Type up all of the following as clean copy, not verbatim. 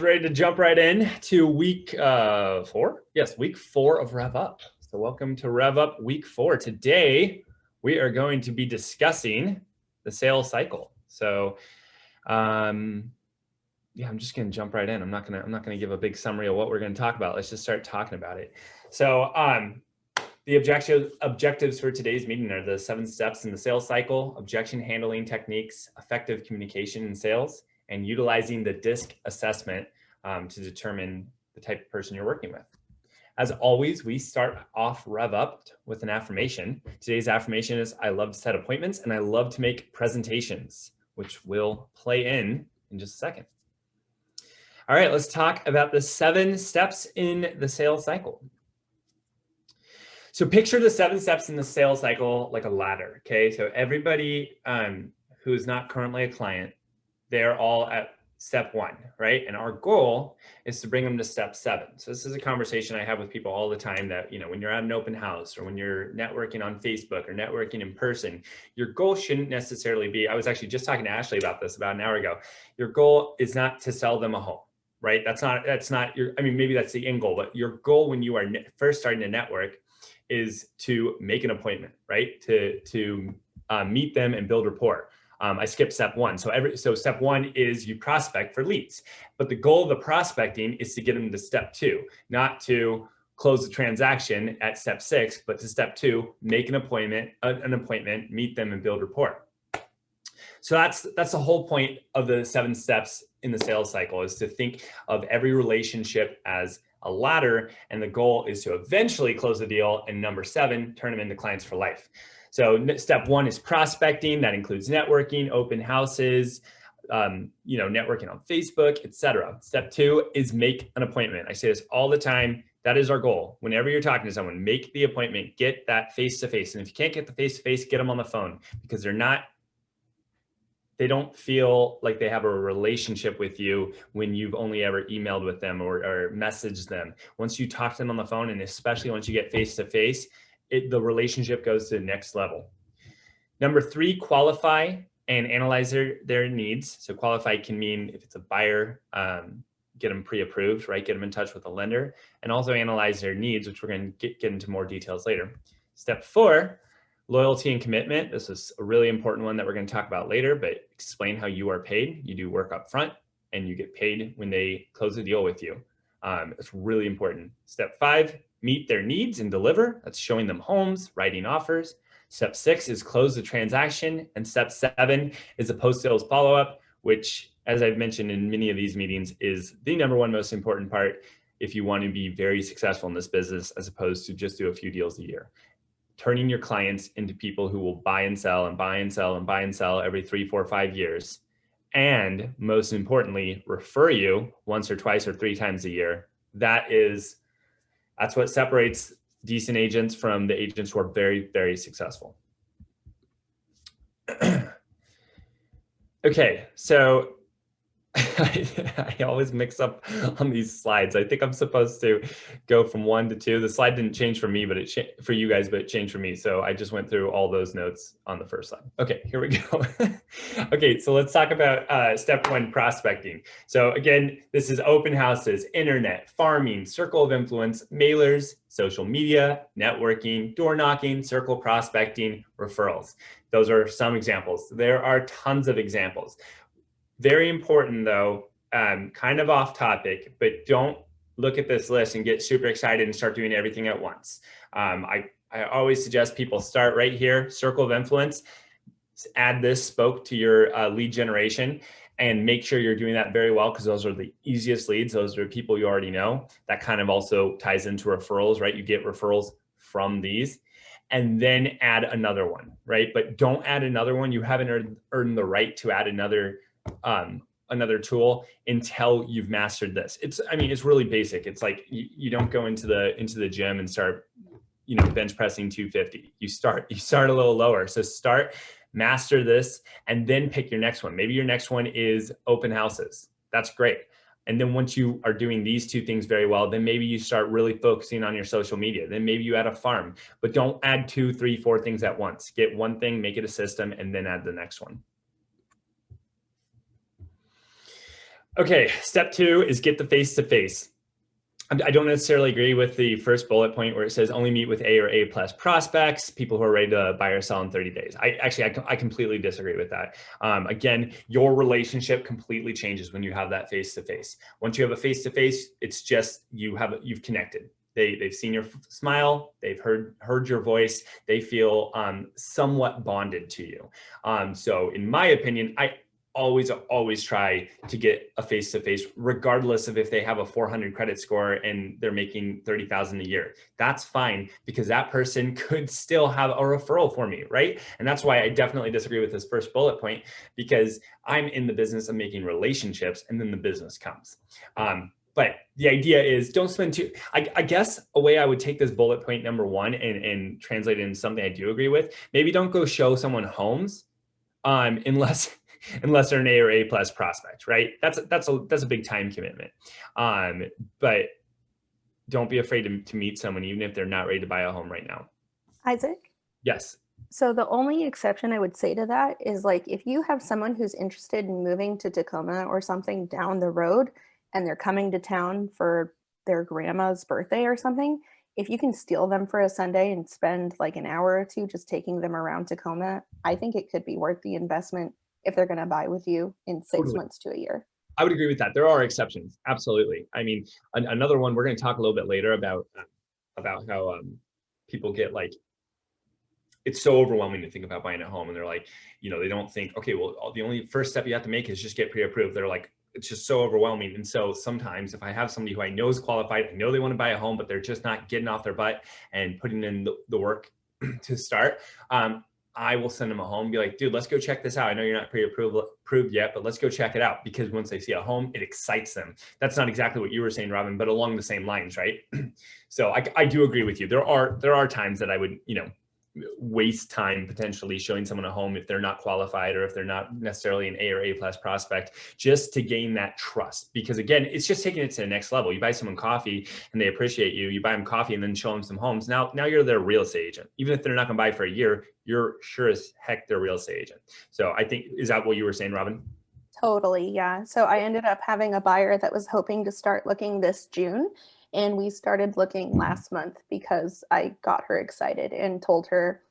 Ready to jump right in to week 4? Yes, week 4 of RevUP. So welcome to RevUP week 4. Today, we are going to be discussing the sales cycle. So, yeah, I'm just going to jump right in. I'm not going to give a big summary of what we're going to talk about. Let's just start talking about it. So, the objectives for today's meeting are the 7 steps in the sales cycle, objection handling techniques, effective communication in sales, and utilizing the DISC assessment to determine the type of person you're working with. As always, we start off RevUP with an affirmation. Today's affirmation is, I love to set appointments and I love to make presentations, which will play in just a second. All right, let's talk about the 7 steps in the sales cycle. So picture the 7 steps in the sales cycle like a ladder, okay? So everybody who is not currently a client, they're all at step 1, right? And our goal is to bring them to step 7. So this is a conversation I have with people all the time that, you know, when you're at an open house or when you're networking on Facebook or networking in person, your goal shouldn't necessarily be, I was actually just talking to Ashley about this about an hour ago. Your goal is not to sell them a home, right? That's not your, I mean, maybe that's the end goal, but your goal when you are first starting to network is to make an appointment, right? To meet them and build rapport. I skipped step 1. So step 1 is you prospect for leads, but the goal of the prospecting is to get them to step 2, not to close the transaction at step 6, but to step 2, make an appointment, meet them and build rapport. So that's the whole point of the 7 steps in the sales cycle, is to think of every relationship as a ladder, and the goal is to eventually close the deal, and number 7, turn them into clients for life. So step 1 is prospecting. That includes networking, open houses, networking on Facebook, etc. Step 2 is make an appointment. I say this all the time. That is our goal. Whenever you're talking to someone, make the appointment, get that face-to-face. And if you can't get the face-to-face, get them on the phone, because they don't feel like they have a relationship with you when you've only ever emailed with them or messaged them. Once you talk to them on the phone, and especially once you get face-to-face, the relationship goes to the next level. Number 3, qualify and analyze their needs. So qualify can mean, if it's a buyer, get them pre-approved, right? Get them in touch with a lender, and also analyze their needs, which we're going to get into more details later. Step 4, loyalty and commitment. This is a really important one that we're going to talk about later, but explain how you are paid. You do work up front and you get paid when they close the deal with you. It's really important. Step 5, meet their needs and deliver. That's showing them homes, writing offers. Step 6 is close the transaction. And step 7 is a post-sales follow-up, which, as I've mentioned in many of these meetings, is the number 1 most important part if you want to be very successful in this business, as opposed to just do a few deals a year. Turning your clients into people who will buy and sell and buy and sell and buy and sell every 3, 4, 5 years. And most importantly, refer you once or twice or 3 times a year. That's what separates decent agents from the agents who are very, very successful. Okay, so I always mix up on these slides. I think I'm supposed to go from 1 to 2. The slide didn't change for me, but for you guys, but it changed for me. So I just went through all those notes on the first slide. Okay, here we go. Okay, so let's talk about step 1, prospecting. So again, this is open houses, internet, farming, circle of influence, mailers, social media, networking, door knocking, circle prospecting, referrals. Those are some examples. There are tons of examples. Very important though, kind of off topic, but don't look at this list and get super excited and start doing everything at once. I always suggest people start right here, circle of influence, add this spoke to your lead generation, and make sure you're doing that very well, because those are the easiest leads. Those are people you already know. That kind of also ties into referrals, right? You get referrals from these. And then add another one, right? But don't add another one. You haven't earned the right to add another tool until you've mastered this. It's really basic. It's like you don't go into the gym and start, bench pressing 250. You start a little lower. So master this, and then pick your next one. Maybe your next one is open houses. That's great. And then once you are doing these 2 things very well, then maybe you start really focusing on your social media. Then maybe you add a farm, but don't add 2, 3, 4 things at once. Get one thing, make it a system, and then add the next one. Okay, step 2 is get the face-to-face. I don't necessarily agree with the first bullet point where it says only meet with A or A plus prospects, people who are ready to buy or sell in 30 days. I completely disagree with that. Again, your relationship completely changes when you have that face-to-face. Once you have a face-to-face, it's just you've connected. They've seen your smile, they've heard your voice, they feel somewhat bonded to you. So in my opinion, I always try to get a face-to-face, regardless of if they have a 400 credit score and they're making 30,000 a year. That's fine, because that person could still have a referral for me, right? And that's why I definitely disagree with this first bullet point, because I'm in the business of making relationships, and then the business comes. But the idea is don't spend too, I guess a way I would take this bullet point number 1 and translate it into something I do agree with, maybe don't go show someone homes unless they're an A or A plus prospect, right? That's a big time commitment. But don't be afraid to meet someone, even if they're not ready to buy a home right now. Isaac? Yes. So the only exception I would say to that is, like, if you have someone who's interested in moving to Tacoma or something down the road and they're coming to town for their grandma's birthday or something, if you can steal them for a Sunday and spend like an hour or two just taking them around Tacoma, I think it could be worth the investment if they're going to buy with you in 6 Totally. months to a year. I would agree with that. There are exceptions. Absolutely. I mean, another one, we're going to talk a little bit later about how people get like, it's so overwhelming to think about buying a home, and they're like, they don't think, okay, well, the only first step you have to make is just get pre-approved. They're like, it's just so overwhelming. And so sometimes if I have somebody who I know is qualified, I know they want to buy a home, but they're just not getting off their butt and putting in the work to start, I will send them a home and be like, dude, let's go check this out. I know you're not pre-approved yet, but let's go check it out, because once they see a home, it excites them. That's not exactly what you were saying, Robin, but along the same lines, right? So I do agree with you. There are times that I would, waste time potentially showing someone a home if they're not qualified, or if they're not necessarily an A or A plus prospect, just to gain that trust. Because again, it's just taking it to the next level. You buy someone coffee and they appreciate you buy them coffee and then show them some homes. Now you're their real estate agent. Even if they're not gonna buy for a year, you're sure as heck their real estate agent. So I think, is that what you were saying, Robin? Totally, yeah. So I ended up having a buyer that was hoping to start looking this June, and we started looking last month because I got her excited and told her,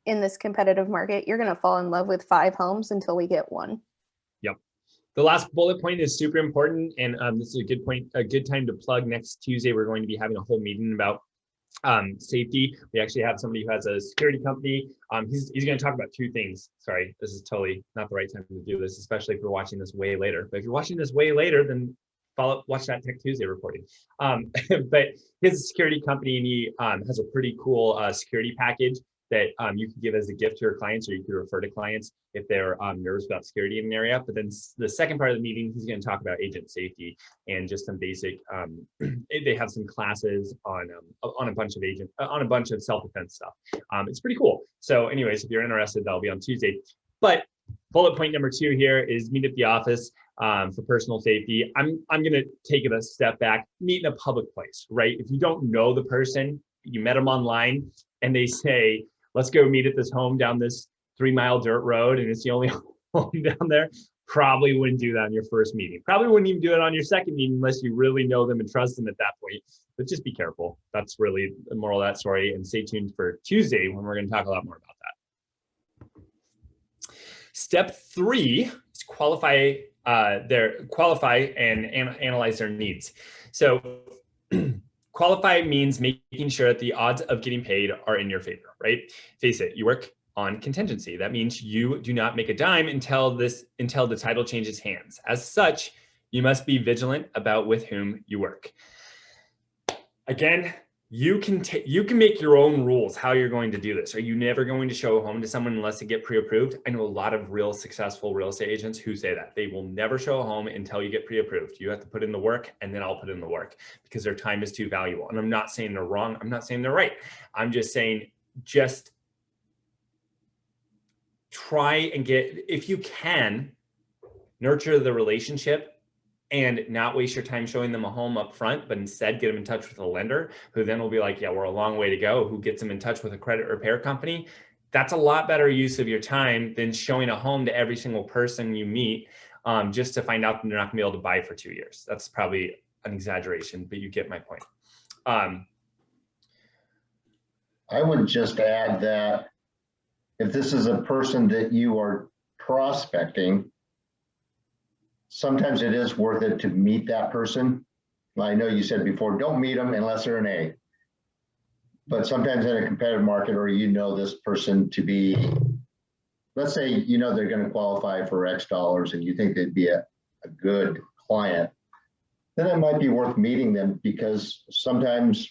in this competitive market, you're going to fall in love with 5 homes until we get 1. Yep. The last bullet point is super important, and this is a good point, a good time to plug. Next Tuesday, we're going to be having a whole meeting about safety. We actually have somebody who has a security company. He's going to talk about 2 things. Sorry, this is totally not the right time to do this, especially if you're watching this way later. But if you're watching this way later, then watch that Tech Tuesday recording. But his security company, and he has a pretty cool security package that you can give as a gift to your clients, or you could refer to clients if they're nervous about security in an area. But then the second part of the meeting, he's going to talk about agent safety and just some basic. They have some classes on a bunch of self-defense stuff. It's pretty cool. So, anyways, if you're interested, that'll be on Tuesday. But bullet point number 2 here is meet at the office for personal safety. I'm going to take it a step back. Meet in a public place, right? If you don't know the person, you met them online, and they say, let's go meet at this home down this 3-mile dirt road, and it's the only home down there, probably wouldn't do that on your first meeting. Probably wouldn't even do it on your second meeting unless you really know them and trust them at that point. But just be careful. That's really the moral of that story. And stay tuned for Tuesday, when we're going to talk a lot more about that. Step 3 is qualify and analyze their needs. So qualify means making sure that the odds of getting paid are in your favor, right? Face it, you work on contingency. That means you do not make a dime until the title changes hands. As such, you must be vigilant about with whom you work. Again, you can make your own rules how you're going to do this. Are you never going to show a home to someone unless they get pre-approved? I know a lot of real successful real estate agents who say that. They will never show a home until you get pre-approved. You have to put in the work, and then I'll put in the work, because their time is too valuable. And I'm not saying they're wrong. I'm not saying they're right. I'm just saying, just try and get, if you can, nurture the relationship and not waste your time showing them a home up front, but instead get them in touch with a lender who then will be like, yeah, we're a long way to go, who gets them in touch with a credit repair company. That's a lot better use of your time than showing a home to every single person you meet just to find out that they're not gonna be able to buy for 2 years. That's probably an exaggeration, but you get my point. I would just add that if this is a person that you are prospecting, sometimes it is worth it to meet that person. I know you said before, don't meet them unless they're an A. But sometimes in a competitive market, or you know this person to be, let's say you know they're going to qualify for X dollars and you think they'd be a good client, then it might be worth meeting them, because sometimes,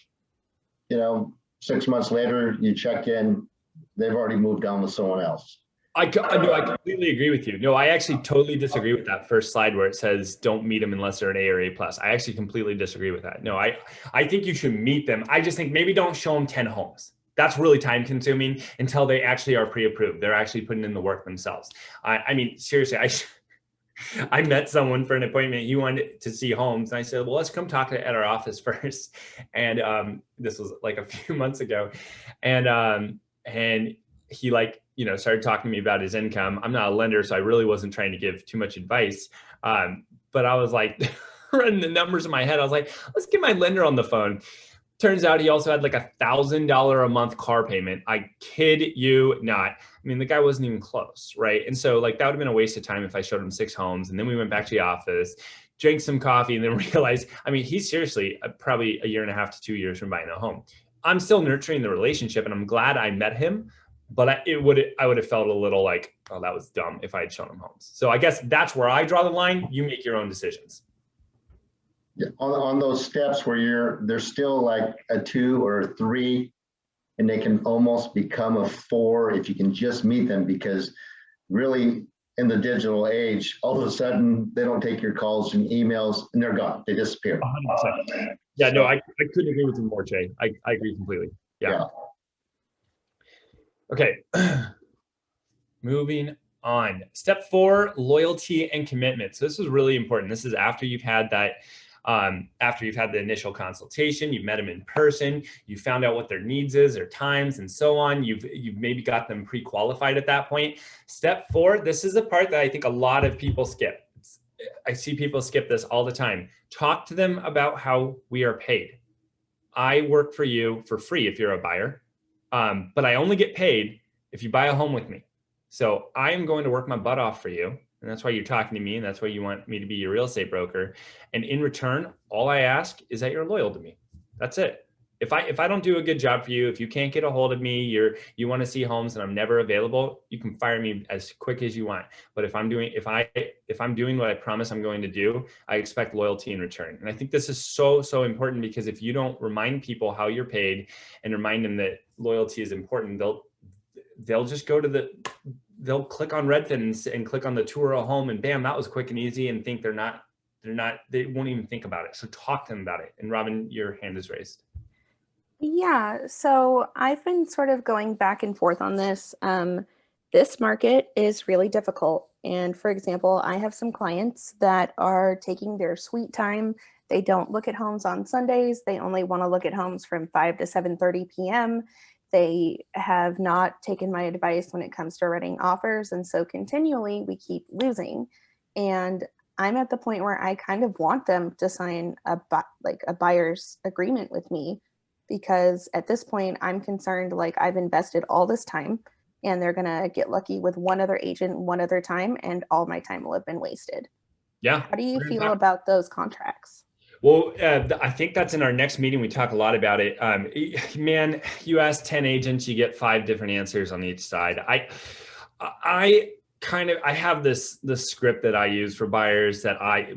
6 months later, you check in, they've already moved on with someone else. I completely agree with you. No, I actually totally disagree with that first slide where it says don't meet them unless they're an A or A+. I actually completely disagree with that. No, I think you should meet them. I just think maybe don't show them 10 homes. That's really time consuming until they actually are pre-approved. They're actually putting in the work themselves. I mean, seriously, I met someone for an appointment. He wanted to see homes. And I said, well, let's come talk at our office first. And this was like a few months ago. And he started talking to me about his income. I'm not a lender, so I really wasn't trying to give too much advice. But I was like running the numbers in my head. I was like, let's get my lender on the phone. Turns out he also had like $1,000 a month car payment. I kid you not. I mean, the guy wasn't even close, right? And so like that would have been a waste of time if I showed him 6 homes. And then we went back to the office, drank some coffee, and then realized, I mean, he's seriously probably 1.5 to 2 years from buying a home. I'm still nurturing the relationship, and I'm glad I met him. But I would have felt a little like, oh, that was dumb if I had shown him homes. So I guess that's where I draw the line. You make your own decisions. Yeah, on those steps where there's still like a 2 or a 3, and they can almost become a 4 if you can just meet them, because really in the digital age, all of a sudden they don't take your calls and emails and they're gone. They disappear. 100%. Yeah, no, I couldn't agree with you more, Jay. I agree completely. Yeah. Okay. Moving on. Step 4, loyalty and commitment. So this is really important. This is after you've had that, after you've had the initial consultation, you've met them in person, you found out what their needs is, their times, and so on. You've maybe got them pre-qualified at that point. Step 4, this is the part that I think a lot of people skip. I see people skip this all the time. Talk to them about how we are paid. I work for you for free if you're a buyer, but I only get paid if you buy a home with me. So I am going to work my butt off for you. And that's why you're talking to me. And that's why you want me to be your real estate broker. And in return, all I ask is that you're loyal to me. That's it. If I don't do a good job for you, if you can't get a hold of me, you want to see homes and I'm never available, you can fire me as quick as you want. But if I'm doing what I promise I'm going to do, I expect loyalty in return. And I think this is so important, because if you don't remind people how you're paid and remind them that loyalty is important, they'll just they'll click on Redfin and click on the tour of home, and bam, that was quick and easy, and think they won't even think about it. So talk to them about it. And Robin, your hand is raised. Yeah, so I've been sort of going back and forth on this. This market is really difficult. And for example, I have some clients that are taking their sweet time. They don't look at homes on Sundays. They only want to look at homes from 5 to 7:30 p.m. They have not taken my advice when it comes to writing offers. And so continually we keep losing. And I'm at the point where I kind of want them to sign a buyer's agreement with me, because at this point I'm concerned, like, I've invested all this time and they're going to get lucky with one other agent one other time, and all my time will have been wasted. Yeah. How do you feel about those contracts? Well, I think that's in our next meeting. We talk a lot about it. Man, you ask 10 agents, you get 5 different answers on each side. I have this script that I use for buyers that I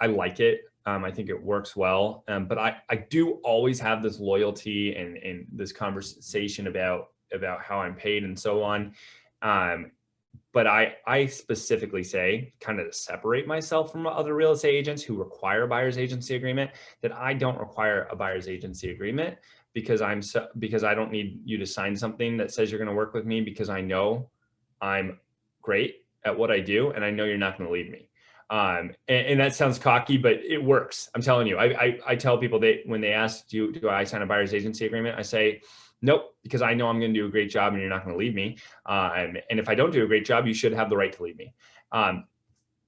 like it. I think it works well. But I do always have this loyalty and this conversation about how I'm paid and so on. But I specifically say, kind of to separate myself from other real estate agents who require a buyer's agency agreement, that I don't require a buyer's agency agreement, because I don't need you to sign something that says you're going to work with me, because I know I'm great at what I do and I know you're not going to leave me. And that sounds cocky, but it works. I'm telling you. I tell people when they ask, do I sign a buyer's agency agreement? I say, nope, because I know I'm going to do a great job and you're not going to leave me. And if I don't do a great job, you should have the right to leave me.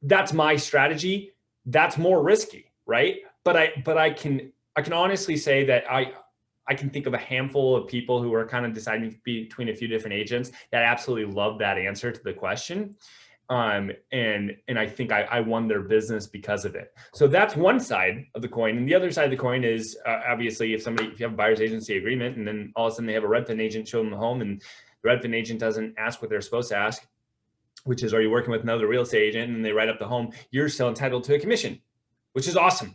that's my strategy. That's more risky, right? But I can honestly say that I can think of a handful of people who are kind of deciding between a few different agents that absolutely love that answer to the question. And I think I won their business because of it. So that's one side of the coin. And the other side of the coin is obviously if you have a buyer's agency agreement and then all of a sudden they have a Redfin agent show them the home and the Redfin agent doesn't ask what they're supposed to ask, which is, are you working with another real estate agent, and they write up the home, you're still entitled to a commission, which is awesome.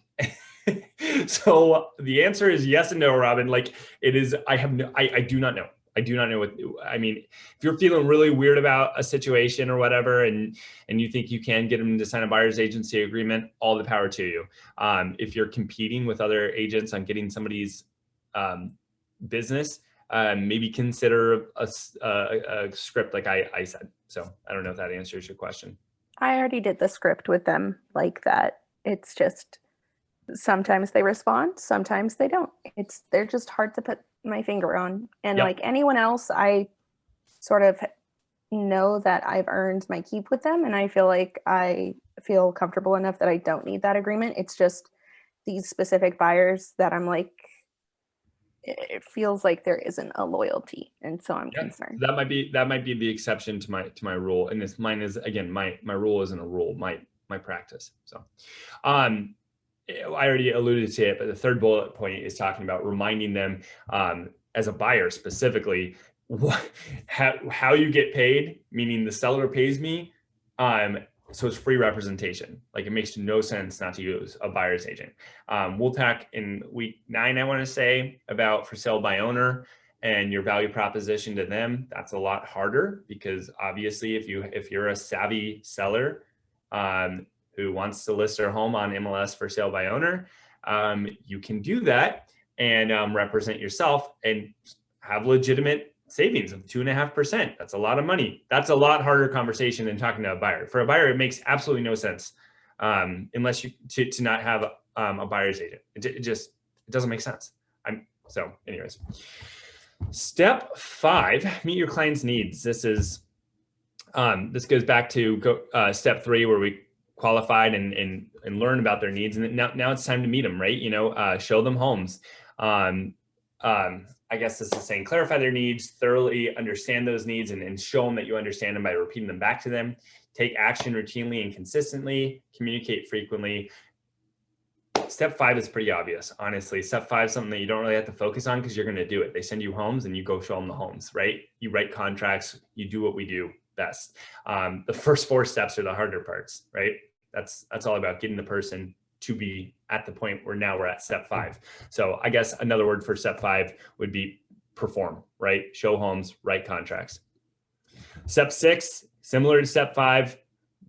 So the answer is yes and no, Robin. Like it is, I do not know. I do not know what, I mean, if you're feeling really weird about a situation or whatever, and you think you can get them to sign a buyer's agency agreement, all the power to you. If you're competing with other agents on getting somebody's business, maybe consider a script like I said. So I don't know if that answers your question. I already did the script with them like that. It's just sometimes they respond, sometimes they don't. They're just hard to put my finger on. And Yep. like anyone else, I sort of know that I've earned my keep with them, and I feel like I feel comfortable enough that I don't need that agreement. It's just these specific buyers that I'm like, it feels like there isn't a loyalty, and so I'm concerned. That might be the exception to my rule, and mine is, again, my rule isn't a rule, my practice. So I already alluded to it, but the third bullet point is talking about reminding them as a buyer specifically how you get paid, meaning the seller pays me. So it's free representation. Like it makes no sense not to use a buyer's agent. We'll talk in week 9, I want to say, about for sale by owner and your value proposition to them. That's a lot harder because obviously if you're a savvy seller who wants to list their home on MLS for sale by owner, you can do that and represent yourself and have legitimate savings of 2.5%. That's a lot of money. That's a lot harder conversation than talking to a buyer. For a buyer, it makes absolutely no sense unless you to not have a buyer's agent. It doesn't make sense. So anyways, step 5, meet your client's needs. This goes back to step 3 where we qualified and learn about their needs. And now it's time to meet them, right? Show them homes. I guess this is saying clarify their needs, thoroughly understand those needs, and show them that you understand them by repeating them back to them. Take action routinely and consistently, communicate frequently. Step 5 is pretty obvious, honestly. Step 5 is something that you don't really have to focus on because you're going to do it. They send you homes and you go show them the homes, right? You write contracts, you do what we do best. The first 4 steps are the harder parts, right? That's all about getting the person to be at the point where now we're at step 5. So I guess another word for step 5 would be perform, right? Show homes, write contracts. Step 6, similar to step 5,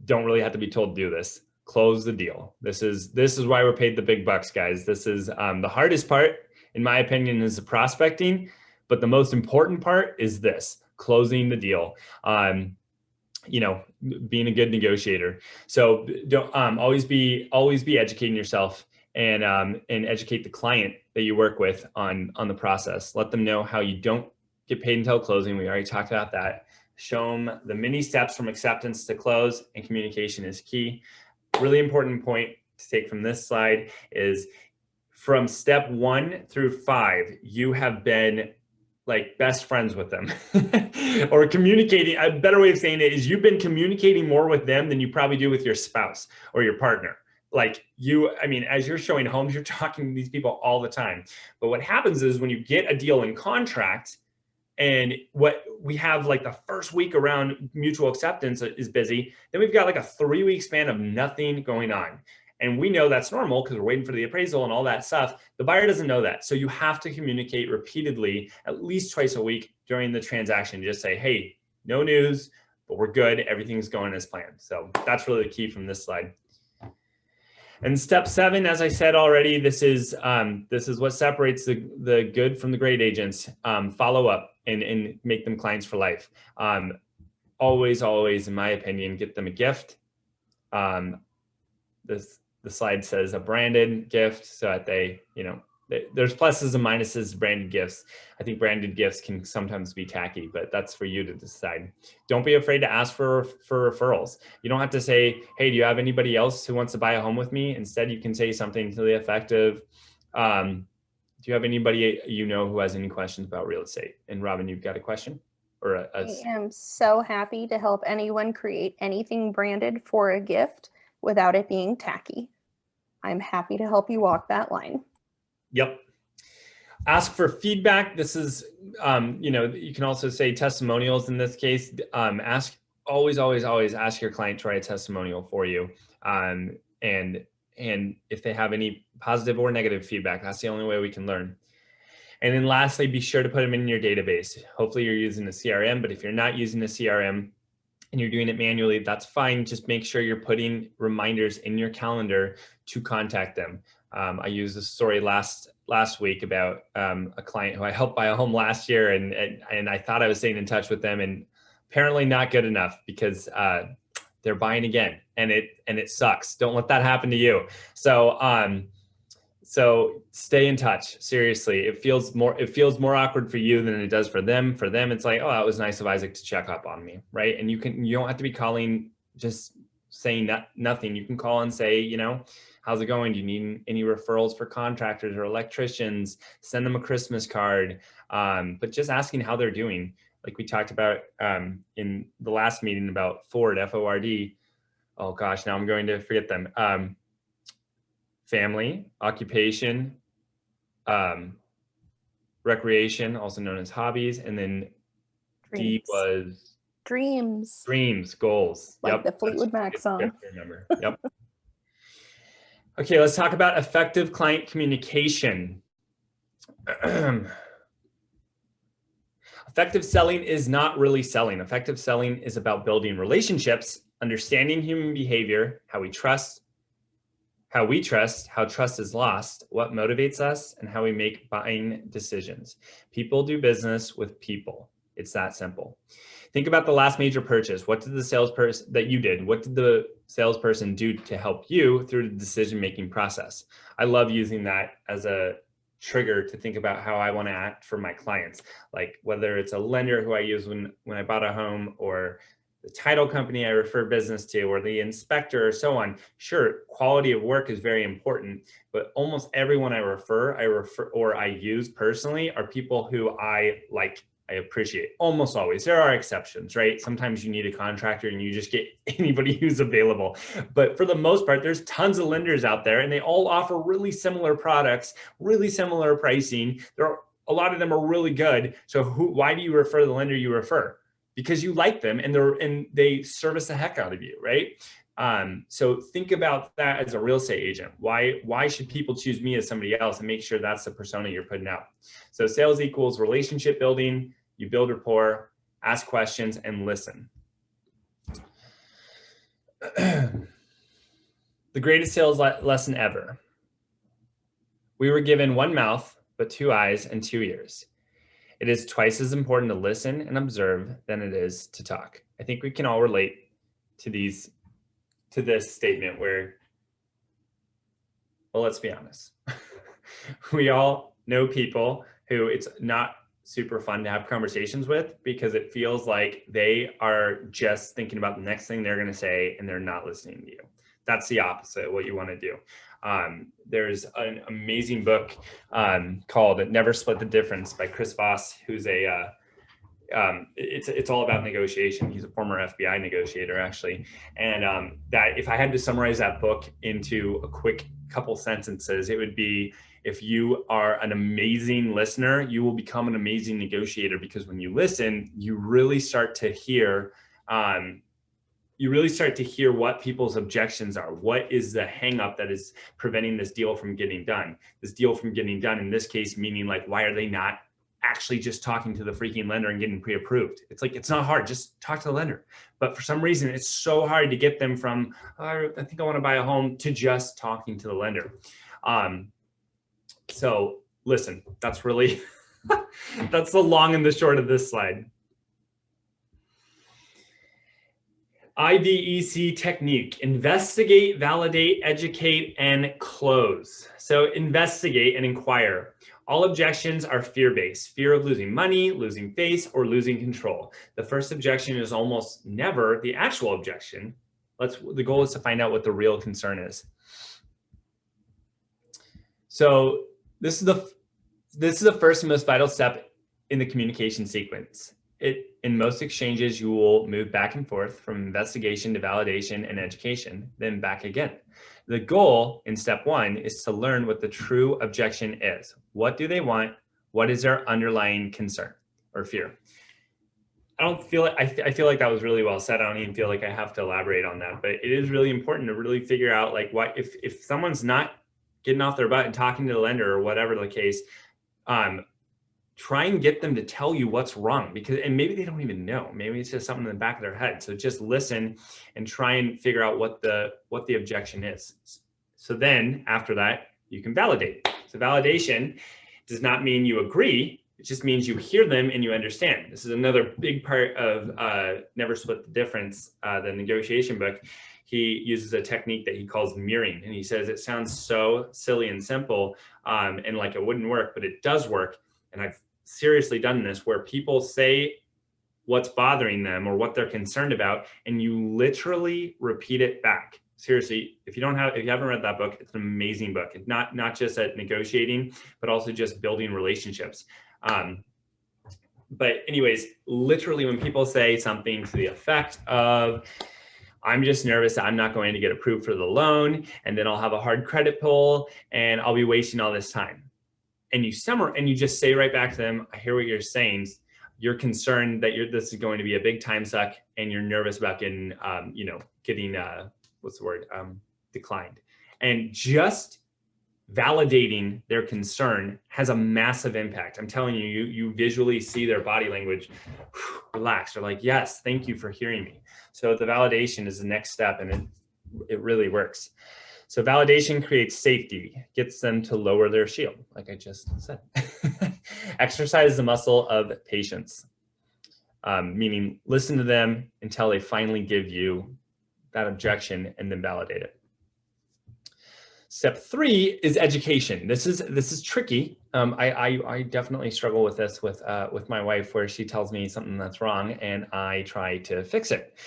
don't really have to be told to do this. Close the deal. This is why we're paid the big bucks, guys. This is the hardest part, in my opinion, is the prospecting, but the most important part is this, closing the deal. Being a good negotiator. So don't always be educating yourself and educate the client that you work with on the process. Let them know how you don't get paid until closing. We already talked about that. Show them the many steps from acceptance to close, and communication is key. Really important point to take from this slide is from step 1 through 5, you have been like best friends with them or communicating. A better way of saying it is you've been communicating more with them than you probably do with your spouse or your partner. Like as you're showing homes, you're talking to these people all the time. But what happens is when you get a deal in contract, and what we have like the first week around mutual acceptance is busy, then we've got like a 3-week span of nothing going on. And we know that's normal because we're waiting for the appraisal and all that stuff. The buyer doesn't know that. So you have to communicate repeatedly, at least twice a week during the transaction. Just say, hey, no news, but we're good. Everything's going as planned. So that's really the key from this slide. And step 7, as I said already, this is what separates the good from the great agents. Follow up and make them clients for life. Always, in my opinion, get them a gift. The slide says a branded gift so that they, There's pluses and minuses to branded gifts. I think branded gifts can sometimes be tacky, but that's for you to decide. Don't be afraid to ask for referrals. You don't have to say, hey, do you have anybody else who wants to buy a home with me? Instead, you can say something to the effect of, do you have anybody you know who has any questions about real estate? And Robin, you've got a question? Or I am so happy to help anyone create anything branded for a gift without it being tacky. I'm happy to help you walk that line. Yep. Ask for feedback. This is, you can also say testimonials in this case. Always ask your client to write a testimonial for you. And if they have any positive or negative feedback, that's the only way we can learn. And then lastly, be sure to put them in your database. Hopefully you're using a CRM, but if you're not using a CRM and you're doing it manually, that's fine. Just make sure you're putting reminders in your calendar to contact them. I used a story last week about a client who I helped buy a home last year, and I thought I was staying in touch with them, and apparently not good enough because they're buying again, and it sucks. Don't let that happen to you. So stay in touch. Seriously, it feels more awkward for you than it does for them. For them, it's like, oh, that was nice of Isaac to check up on me, right? And you don't have to be calling just saying nothing. You can call and say, how's it going? Do you need any referrals for contractors or electricians? Send them a Christmas card. But just asking how they're doing, like we talked about in the last meeting about Ford, F-O-R-D. Oh gosh, now I'm going to forget them. Family, occupation, recreation, also known as hobbies, and then D was dreams, goals. Like the Fleetwood Mac song. Remember. Yep. Okay, let's talk about effective client communication. Effective selling is not really selling. Effective selling is about building relationships, understanding human behavior, how we trust, how trust is lost, what motivates us, and how we make buying decisions. People do business with people. It's that simple. Think about the last major purchase. What did the salesperson that you did? What did the salesperson do to help you through the decision-making process? I love using that as a trigger to think about how I want to act for my clients. Like whether it's a lender who I use when I bought a home, or the title company I refer business to, or the inspector, or so on. Sure, quality of work is very important, but almost everyone I refer or I use personally are people who I appreciate. Almost always. There are exceptions, right? Sometimes you need a contractor and you just get anybody who's available. But for the most part, there's tons of lenders out there and they all offer really similar products, really similar pricing. A lot of them are really good. So why do you refer the lender you refer? Because you like them and they service the heck out of you, right? So think about that as a real estate agent. Why should people choose me as somebody else, and make sure that's the persona you're putting out? So sales equals relationship building. You build rapport, ask questions, and listen. The greatest sales lesson ever. We were given one mouth, but 2 eyes and 2 ears. It is twice as important to listen and observe than it is to talk. I think we can all relate to this statement where, well, let's be honest. We all know people who it's not super fun to have conversations with because it feels like they are just thinking about the next thing they're going to say and they're not listening to you. That's the opposite of what you want to do. There's an amazing book called Never Split the Difference by Chris Voss, who's it's all about negotiation. He's a former FBI negotiator, actually. And that if I had to summarize that book into a quick couple sentences, it would be, if you are an amazing listener, you will become an amazing negotiator, because when you listen, you really start to hear what people's objections are. What is the hang up that is preventing this deal from getting done? This deal from getting done, in this case, meaning like, why are they not actually just talking to the freaking lender and getting pre-approved? It's like, it's not hard, just talk to the lender. But for some reason, it's so hard to get them from, I think I want to buy a home, to just talking to the lender. So listen, that's really, that's the long and the short of this slide. IVEC technique: investigate, validate, educate, and close. So investigate and inquire. All objections are fear-based: fear of losing money, losing face, or losing control. The first objection is almost never the actual objection. The goal is to find out what the real concern is. So this is the first and most vital step in the communication sequence. In most exchanges, you will move back and forth from investigation to validation and education, then back again. The goal in step 1 is to learn what the true objection is. What do they want? What is their underlying concern or fear? I feel like that was really well said. I don't even feel like I have to elaborate on that, but it is really important to really figure out, like, what if someone's not getting off their butt and talking to the lender or whatever the case, try and get them to tell you what's wrong, and maybe they don't even know. Maybe it's just something in the back of their head. So just listen and try and figure out what the objection is. So then after that, you can validate. So validation does not mean you agree. It just means you hear them and you understand. This is another big part of Never Split the Difference, the negotiation book. He uses a technique that he calls mirroring. And he says it sounds so silly and simple and like it wouldn't work, but it does work. And I've seriously done this, where people say what's bothering them or what they're concerned about, and you literally repeat it back. Seriously, if you haven't read that book, it's an amazing book. It's not just at negotiating, but also just building relationships. But anyways, literally when people say something to the effect of, I'm just nervous that I'm not going to get approved for the loan, and then I'll have a hard credit pull and I'll be wasting all this time. And you just say right back to them, I hear what you're saying. You're concerned that this is going to be a big time suck, and you're nervous about getting, declined. And just validating their concern has a massive impact. I'm telling you, you visually see their body language relax. They're like, yes, thank you for hearing me. So the validation is the next step, and it really works. So validation creates safety, gets them to lower their shield, like I just said. Exercise the muscle of patience, meaning listen to them until they finally give you that objection and then validate it. Step 3 is education. This is tricky. I definitely struggle with this with my wife, where she tells me something that's wrong and I try to fix it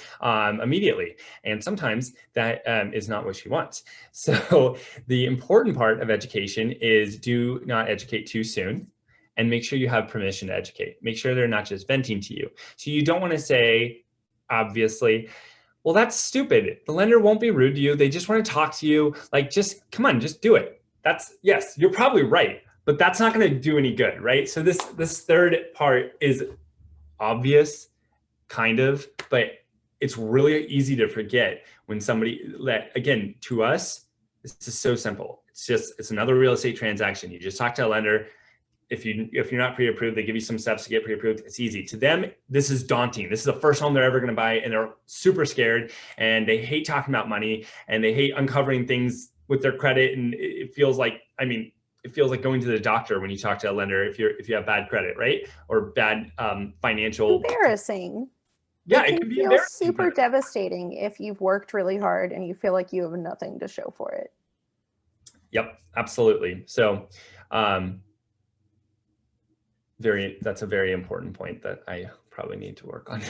immediately. And sometimes that is not what she wants. So the important part of education is do not educate too soon, and make sure you have permission to educate. Make sure they're not just venting to you. So you don't want to say, obviously, well, that's stupid. The lender won't be rude to you. They just want to talk to you. Like, just come on, just do it. Yes, you're probably right, but that's not going to do any good, right? So this third part is obvious, kind of, but it's really easy to forget when again, to us, this is so simple. It's another real estate transaction. You just talk to a lender. If you're not pre-approved, they give you some steps to get pre-approved. It's easy. To them, this is daunting. This is the first home they're ever going to buy, and they're super scared, and they hate talking about money, and they hate uncovering things with their credit. And it feels like going to the doctor when you talk to a lender if you have bad credit, right? Or bad financial. Embarrassing. Yeah, it can be embarrassing. Super devastating if you've worked really hard and you feel like you have nothing to show for it. Yep, absolutely. So. That's a very important point that I probably need to work on.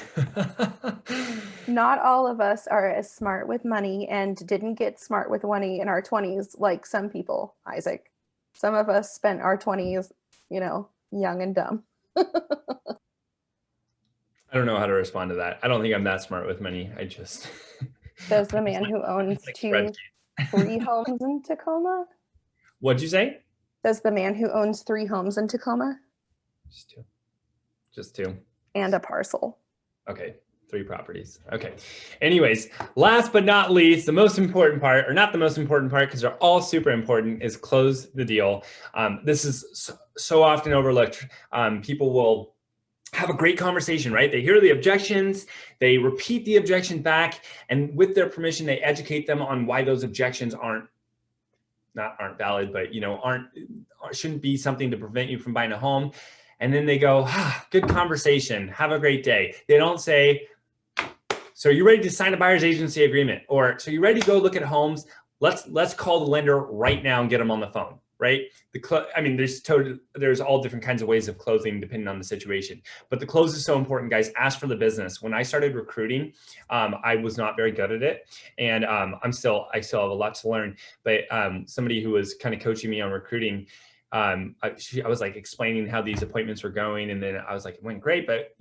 Not all of us are as smart with money and didn't get smart with money in our 20s like some people, Isaac. Some of us spent our 20s, young and dumb. I don't know how to respond to that. I don't think I'm that smart with money. I just... Says the man who owns 3 homes in Tacoma. What'd you say? Says the man who owns 3 homes in Tacoma. Just two. And a parcel. Okay, 3 properties. Okay. Anyways, last but not least, the most important part, or not the most important part, because they're all super important, is close the deal. This is so often overlooked. People will have a great conversation, right? They hear the objections, they repeat the objection back, and with their permission, they educate them on why those objections aren't valid, but shouldn't be something to prevent you from buying a home. And then they go, good conversation, have a great day. They don't say, So are you ready to sign a buyer's agency agreement? Or so you ready to go look at homes? Let's call the lender right now and get them on the phone, right? I mean, there's all different kinds of ways of closing depending on the situation, but the close is so important, guys. Ask for the business. When I started recruiting, I was not very good at it, and I still have a lot to learn. But somebody who was kind of coaching me on recruiting, I was like explaining how these appointments were going, and then I was like, it went great, but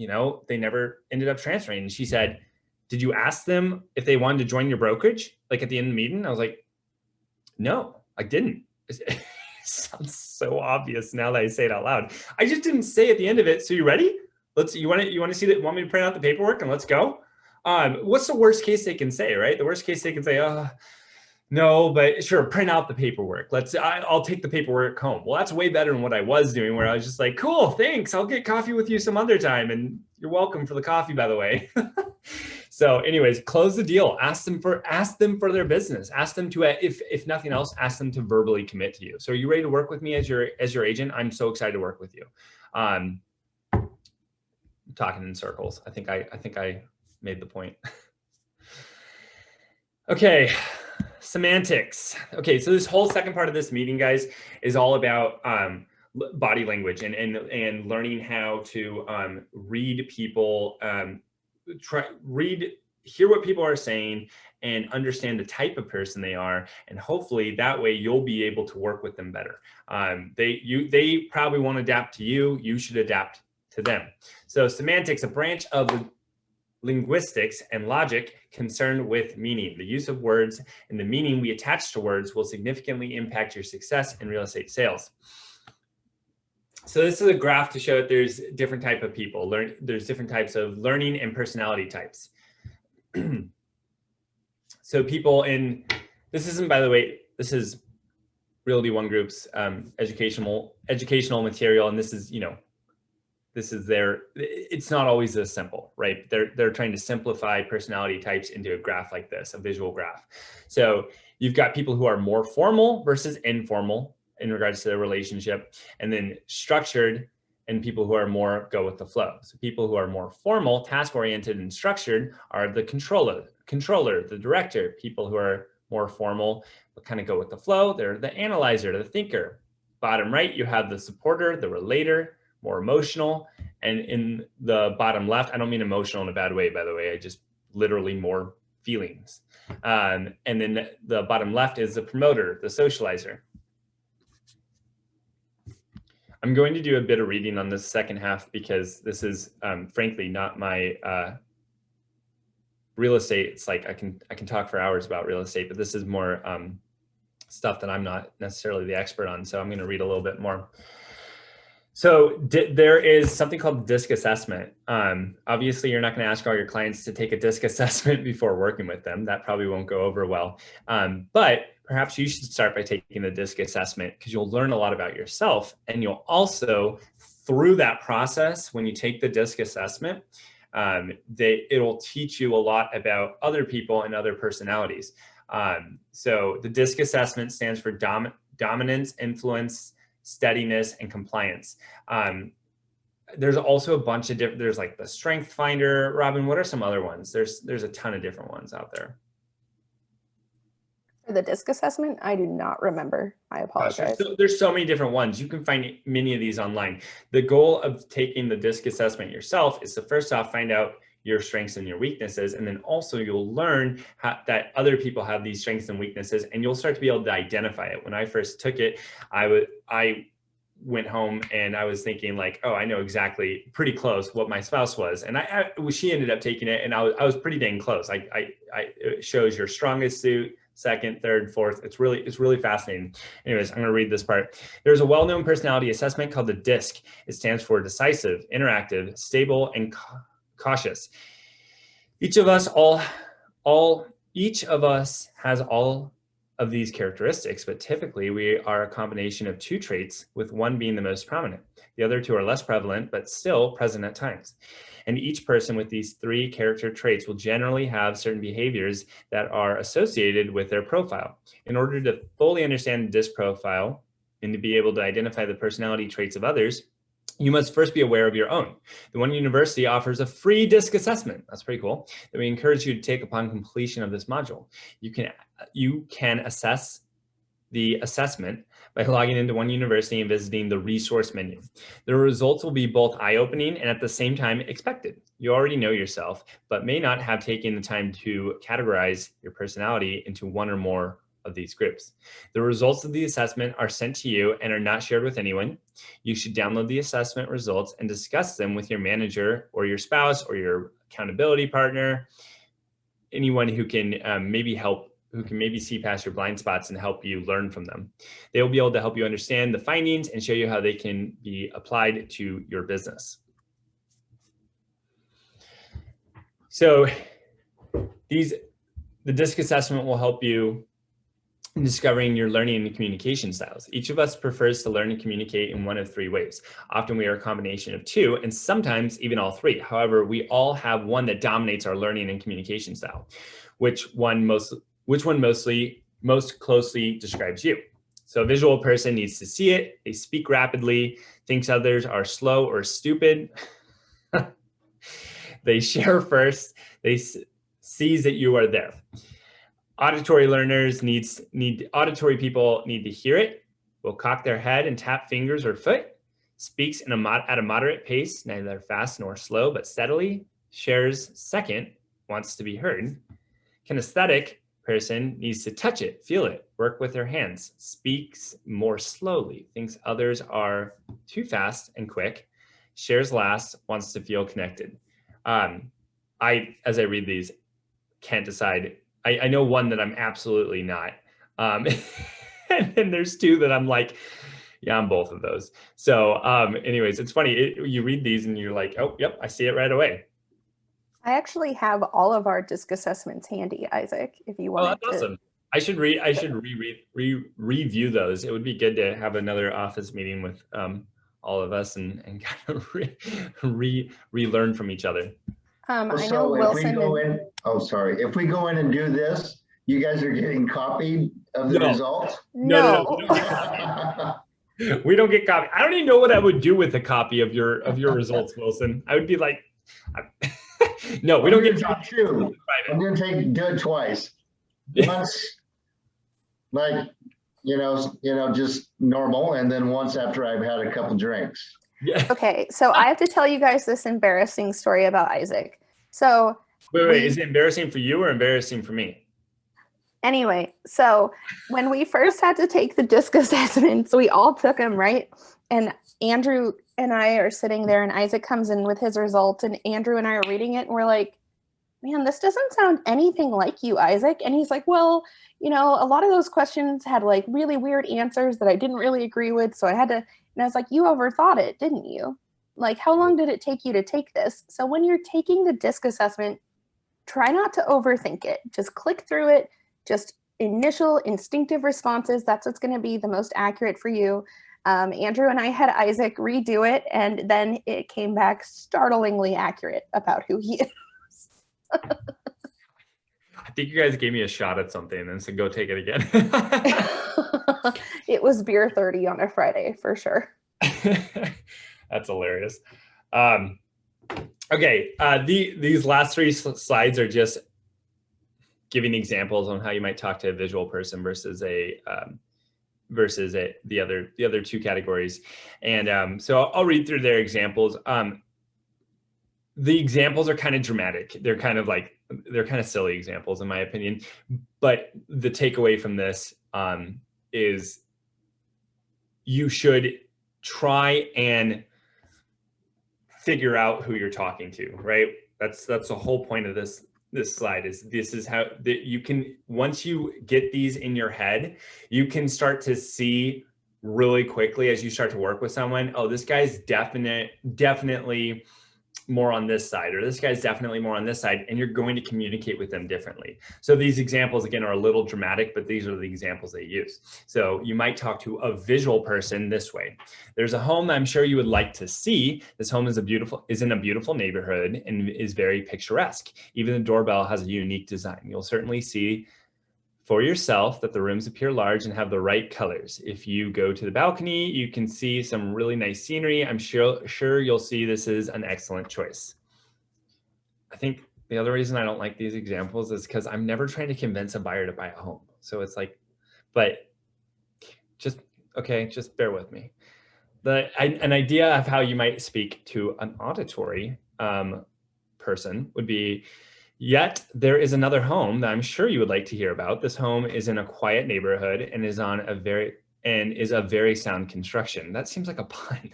they never ended up transferring. And she said, did you ask them if they wanted to join your brokerage? Like at the end of the meeting? I was like, no, I didn't. It sounds so obvious now that I say it out loud. I just didn't say at the end of it. So you ready? You want to see that? Want me to print out the paperwork and let's go? What's the worst case they can say, right? The worst case they can say, no, but sure, print out the paperwork. I'll take the paperwork home. Well, that's way better than what I was doing, where I was just like, cool, thanks. I'll get coffee with you some other time. And you're welcome for the coffee, by the way. So anyways, close the deal. Ask them for their business. Ask them to, if nothing else, ask them to verbally commit to you. So are you ready to work with me as your agent? I'm so excited to work with you. I'm talking in circles. I think I made the point. Okay. Semantics. Okay, so this whole second part of this meeting, guys, is all about body language and learning how to read people, hear what people are saying, and understand the type of person they are, and hopefully that way you'll be able to work with them better. They probably won't adapt to you. You should adapt to them. So semantics, a branch of linguistics and logic concerned with meaning. The use of words and the meaning we attach to words will significantly impact your success in real estate sales. So this is a graph to show that there's different type of people. There's different types of learning and personality types. So people this isn't, by the way, this is Realty One Group's educational material, and this is, it's not always this simple, right? They're trying to simplify personality types into a graph like this, a visual graph. So you've got people who are more formal versus informal in regards to their relationship, and then structured, and people who are more go with the flow. So people who are more formal, task-oriented, and structured are the controller, the director. People who are more formal but kind of go with the flow, they're the analyzer, the thinker. Bottom right, you have the supporter, the relator, more emotional. And in the bottom left, I don't mean emotional in a bad way, by the way, I just literally more feelings. And then the bottom left is the promoter, the socializer. I'm going to do a bit of reading on this second half because this is frankly not my real estate. It's like I can talk for hours about real estate, but this is more stuff that I'm not necessarily the expert on. So I'm going to read a little bit more. So there is something called DISC assessment. Obviously, you're not going to ask all your clients to take a DISC assessment before working with them. That probably won't go over well. But perhaps you should start by taking the DISC assessment because you'll learn a lot about yourself. And you'll also, through that process, when you take the DISC assessment, it'll teach you a lot about other people and other personalities. So the DISC assessment stands for dominance, influence, steadiness, and compliance. There's also a bunch of different, there's like the Strength Finder. Robin, what are some other ones? There's a ton of different ones out there. For the DISC assessment, I do not remember. I apologize. There's so many different ones. You can find many of these online. The goal of taking the DISC assessment yourself is to first off find out your strengths and your weaknesses, and then also you'll learn that other people have these strengths and weaknesses, and you'll start to be able to identify it. When I first took it, I went home and I was thinking like, oh, I know exactly, pretty close what my spouse was, and she ended up taking it, and I was pretty dang close. It shows your strongest suit, second, third, fourth. It's really fascinating. Anyways, I'm going to read this part. There's a well-known personality assessment called the DISC. It stands for decisive, interactive, stable, and cautious. Each of us has all of these characteristics, but typically we are a combination of two traits, with one being the most prominent. The other two are less prevalent, but still present at times. And each person with these three character traits will generally have certain behaviors that are associated with their profile. In order to fully understand this profile and to be able to identify the personality traits of others, You must first be aware of your own. The One University offers a free disc assessment. That's pretty cool. That we encourage you to take upon completion of this module. You can assess the assessment by logging into One University and visiting the resource menu. The results will be both eye-opening and at the same time expected. You already know yourself, but may not have taken the time to categorize your personality into one or more of these groups. The results of the assessment are sent to you and are not shared with anyone. You should download the assessment results and discuss them with your manager or your spouse or your accountability partner, anyone who can maybe see past your blind spots and help you learn from them. They will be able to help you understand the findings and show you how they can be applied to your business. So the DISC assessment will help you in discovering your learning and communication styles. Each of us prefers to learn and communicate in one of three ways. Often we are a combination of two, and sometimes even all three. However, we all have one that dominates our learning and communication style. Which one most closely describes you? So a visual person needs to see it. They speak rapidly, thinks others are slow or stupid. They share first. They sees that you are there. Auditory learners auditory people need to hear it, will cock their head and tap fingers or foot, speaks at a moderate pace, neither fast nor slow, but steadily, shares second, wants to be heard. Kinesthetic person needs to touch it, feel it, work with their hands, speaks more slowly, thinks others are too fast and quick, shares last, wants to feel connected. As I read these, can't decide. I know one that I'm absolutely not. And then there's two that I'm like, yeah, I'm both of those. So anyways, it's funny. You read these and you're like, oh, yep, I see it right away. I actually have all of our DISC assessments handy, Isaac, if you want. Oh, that's awesome. I should review those. It would be good to have another office meeting with all of us and kind of relearn from each other. I know So if we Wilson. go in, if we go in and do this, you guys are getting copied of the results? No. We don't get copied. I don't even know what I would do with a copy of your results, Wilson. I would be like, no, we don't get copied. I'm going to do it twice. Once, like, just normal, and then once after I've had a couple drinks. Yeah. Okay, so I have to tell you guys this embarrassing story about Isaac. So wait, is it embarrassing for you or embarrassing for me? Anyway, so when we first had to take the DISC assessments, we all took them, right? And Andrew and I are sitting there, and Isaac comes in with his results, and Andrew and I are reading it, and we're like, man, this doesn't sound anything like you, Isaac. And he's like, well, a lot of those questions had like really weird answers that I didn't really agree with. So I had to, and I was like, you overthought it, didn't you? Like, how long did it take you to take this? So when you're taking the DISC assessment, try not to overthink it. Just click through it. Just initial instinctive responses. That's what's going to be the most accurate for you. Andrew and I had Isaac redo it, and then it came back startlingly accurate about who he is. I think you guys gave me a shot at something and then said, go take it again. It was beer 30 on a Friday for sure. That's hilarious. Okay, these last three slides are just giving examples on how you might talk to a visual person versus the other two categories. And so I'll read through their examples. The examples are kind of dramatic. They're kind of silly examples in my opinion. But the takeaway from this is you should try and figure out who you're talking to, right? That's the whole point of this slide. This is how that you can, once you get these in your head, you can start to see really quickly as you start to work with someone, oh, this guy's definitely more on this side, or this guy's definitely more on this side, and you're going to communicate with them differently. So these examples, again, are a little dramatic, but these are the examples they use. So you might talk to a visual person this way. There's a home that I'm sure you would like to see. This home is in a beautiful neighborhood and is very picturesque. Even the doorbell has a unique design. You'll certainly for yourself that the rooms appear large and have the right colors. If you go to the balcony, you can see some really nice scenery. I'm sure you'll see this is an excellent choice. I think the other reason I don't like these examples is because I'm never trying to convince a buyer to buy a home. So it's like, but just bear with me. An idea of how you might speak to an auditory person would be, yet there is another home that I'm sure you would like to hear about. This home is in a quiet neighborhood and is a very sound construction. That seems like a pun.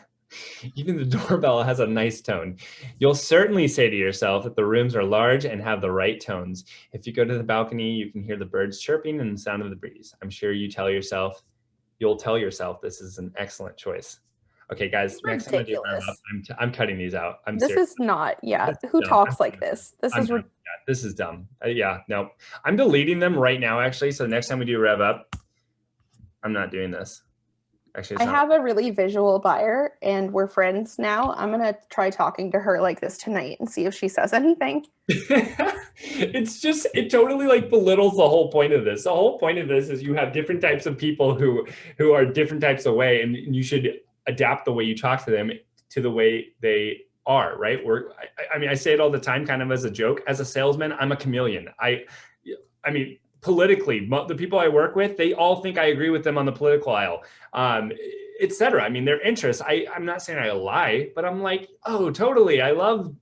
Even the doorbell has a nice tone. You'll certainly say to yourself that the rooms are large and have the right tones. If you go to the balcony, you can hear the birds chirping and the sound of the breeze. I'm sure you'll tell yourself this is an excellent choice. Okay, guys, next time I do RevUp, I'm cutting these out. This serious. Is not, yeah. Who talks like this? This is dumb. Yeah, no. I'm deleting them right now, actually. So next time we do RevUp, I'm not doing this. Actually, I have a really visual buyer and we're friends now. I'm going to try talking to her like this tonight and see if she says anything. It totally like belittles the whole point of this. The whole point of this is you have different types of people who are different types of way, and you should adapt the way you talk to them to the way they are, right? I mean, I say it all the time, kind of as a joke. As a salesman, I'm a chameleon. I mean, politically, the people I work with, they all think I agree with them on the political aisle, etc. I mean, their interests. I'm not saying I lie, but I'm like, oh, totally. I love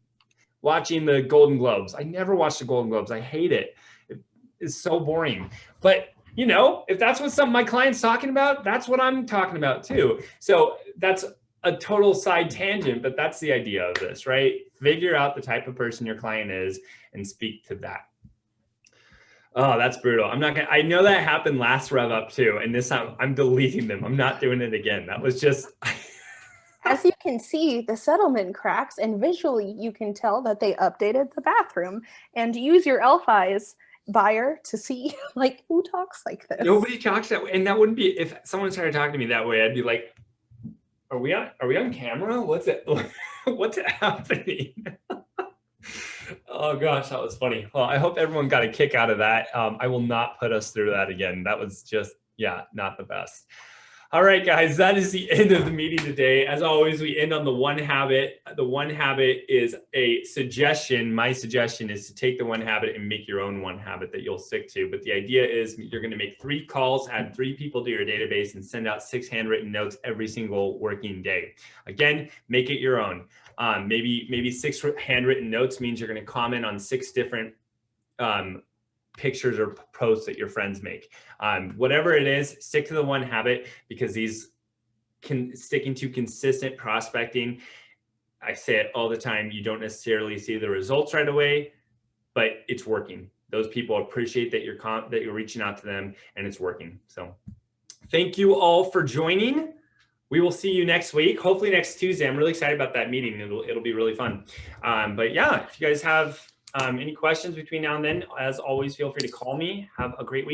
watching the Golden Globes. I never watch the Golden Globes. I hate it. It's so boring. But you know, if that's what some of my clients talking about, that's what I'm talking about too. So that's a total side tangent, but that's the idea of this, right? Figure out the type of person your client is and speak to that. Oh, that's brutal. I know that happened last RevUp too. And this time I'm deleting them. I'm not doing it again. That was just. As you can see, the settlement cracks, and visually you can tell that they updated the bathroom. And use your elf eyes, buyer, to see like who talks like this. Nobody talks that way. And that wouldn't be, if someone started talking to me that way, I'd be like, are we on camera? What's happening? Oh gosh, that was funny. Well, I hope everyone got a kick out of that. I will not put us through that again. That was just, yeah, not the best. All right, guys, that is the end of the meeting today. As always, we end on the one habit. The one habit is a suggestion. My suggestion is to take the one habit and make your own one habit that you'll stick to. But the idea is you're going to make 3 calls, add 3 people to your database, and send out 6 handwritten notes every single working day. Again, make it your own. Maybe 6 handwritten notes means you're going to comment on 6 different pictures or posts that your friends make. Whatever it is, stick to the one habit, because sticking to consistent prospecting, I say it all the time, you don't necessarily see the results right away, but it's working. Those people appreciate that you're reaching out to them, and it's working. So thank you all for joining. We will see you next week, hopefully next Tuesday. I'm really excited about that meeting. It'll be really fun. But yeah, if you guys have any questions between now and then, as always, feel free to call me. Have a great week.